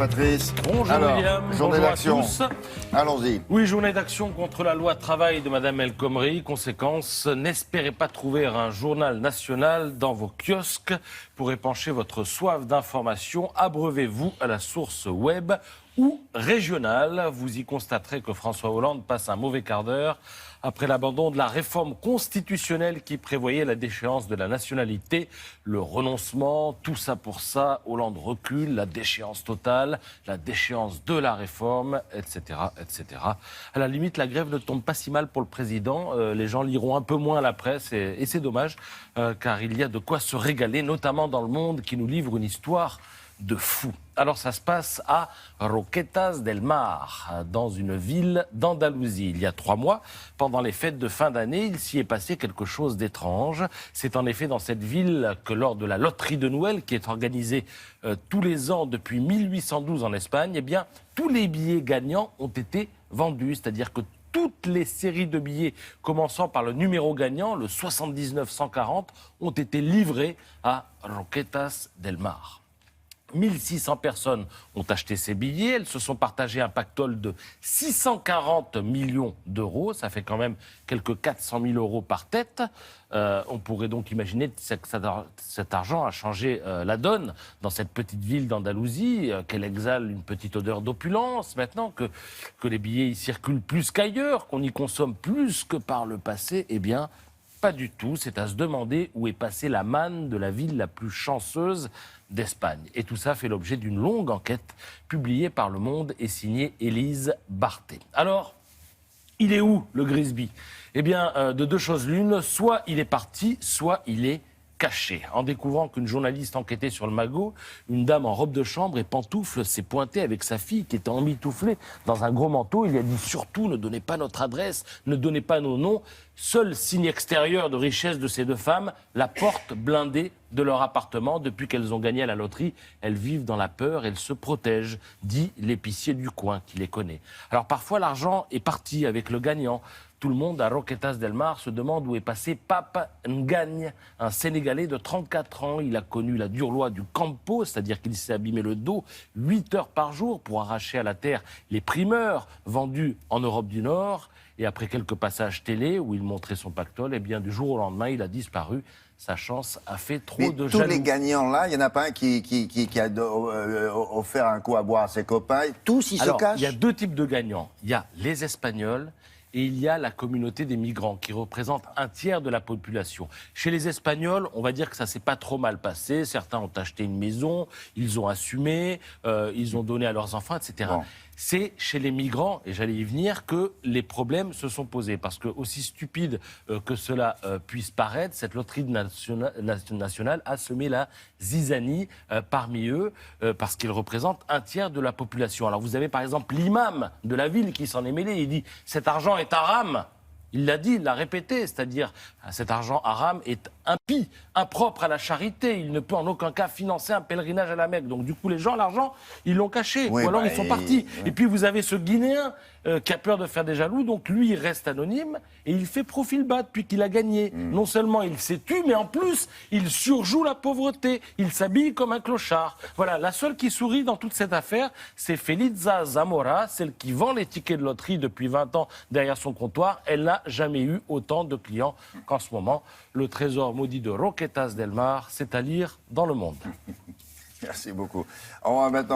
Patrice. Bonjour Alors, William, journée bonjour à d'action. tous. Allons-y. Oui, journée d'action contre la loi travail de Madame El Khomri. Conséquence, n'espérez pas trouver un journal national dans vos kiosques. Pour épancher votre soif d'information, abreuvez-vous à la source web ou régionale. Vous y constaterez que François Hollande passe un mauvais quart d'heure après l'abandon de la réforme constitutionnelle qui prévoyait la déchéance de la nationalité, le renoncement, tout ça pour ça. Hollande recule, la déchéance totale, la déchéance de la réforme, etc., etc. À la limite, la grève ne tombe pas si mal pour le président. Les gens liront un peu moins la presse et c'est dommage, car il y a de quoi se régaler, notamment dans Le Monde qui nous livre une histoire de fou. Alors ça se passe à Roquetas del Mar, dans une ville d'Andalousie. Il y a 3 mois, pendant les fêtes de fin d'année, il s'y est passé quelque chose d'étrange. C'est en effet dans cette ville que lors de la loterie de Noël, qui est organisée tous les ans depuis 1812 en Espagne, eh bien, tous les billets gagnants ont été vendus. C'est-à-dire que toutes les séries de billets, commençant par le numéro gagnant, le 79-140, ont été livrés à Roquetas del Mar. 1600 personnes ont acheté ces billets. Elles se sont partagées un pactole de 640 millions d'euros. Ça fait quand même quelques 400 000 euros par tête. On pourrait donc imaginer que cet argent a changé la donne dans cette petite ville d'Andalousie, qu'elle exhale une petite odeur d'opulence maintenant, que les billets y circulent plus qu'ailleurs, qu'on y consomme plus que par le passé. Eh bien, pas du tout. C'est à se demander où est passée la manne de la ville la plus chanceuse d'Espagne. Et tout ça fait l'objet d'une longue enquête publiée par Le Monde et signée Élise Barthé. Alors, il est où le Grisby ? Eh bien, de deux choses l'une, soit il est parti, soit il est caché. En découvrant qu'une journaliste enquêtait sur le magot, une dame en robe de chambre et pantoufles s'est pointée avec sa fille qui était emmitouflée dans un gros manteau. Il lui a dit surtout ne donnez pas notre adresse, ne donnez pas nos noms. Seul signe extérieur de richesse de ces deux femmes, la porte blindée de leur appartement. Depuis qu'elles ont gagné à la loterie, elles vivent dans la peur, elles se protègent, dit l'épicier du coin qui les connaît. Alors parfois l'argent est parti avec le gagnant. Tout le monde à Roquetas del Mar se demande où est passé Pape Ngagne, un Sénégalais de 34 ans. Il a connu la dure loi du campo, c'est-à-dire qu'il s'est abîmé le dos 8 heures par jour pour arracher à la terre les primeurs vendus en Europe du Nord. Et après quelques passages télé où il montrait son pactole, eh bien du jour au lendemain, il a disparu. Sa chance a fait trop de jaloux. Tous les gagnants là, il n'y en a pas un qui a offert un coup à boire à ses copains. Tous, ils se cachent. Il y a 2 types de gagnants. Il y a les Espagnols et il y a la communauté des migrants qui représente 1/3 de la population. Chez les Espagnols, on va dire que ça s'est pas trop mal passé. Certains ont acheté une maison, ils ont assumé, ils ont donné à leurs enfants, etc. Bon. C'est chez les migrants, et j'allais y venir, que les problèmes se sont posés. Parce que, aussi stupide que cela puisse paraître, cette loterie nationale a semé la zizanie parmi eux, parce qu'ils représentent 1/3 de la population. Alors vous avez par exemple l'imam de la ville qui s'en est mêlé. Il dit « cet argent est haram ». Il l'a dit, il l'a répété, c'est-à-dire cet argent haram est impie, impropre à la charité. Il ne peut en aucun cas financer un pèlerinage à la Mecque. Donc du coup, les gens, l'argent, ils l'ont caché. Oui, ou alors ils sont partis. Oui. Et puis vous avez ce Guinéen qui a peur de faire des jaloux. Donc lui, il reste anonyme et il fait profil bas depuis qu'il a gagné. Non seulement il s'est tué, mais en plus, il surjoue la pauvreté. Il s'habille comme un clochard. Voilà, la seule qui sourit dans toute cette affaire, c'est Felisa Zamora, celle qui vend les tickets de loterie depuis 20 ans derrière son comptoir. Elle n'a jamais eu autant de clients qu'en ce moment. Le trésor maudit de Roquetas del Mar, c'est à lire dans Le Monde. Merci beaucoup. On va maintenant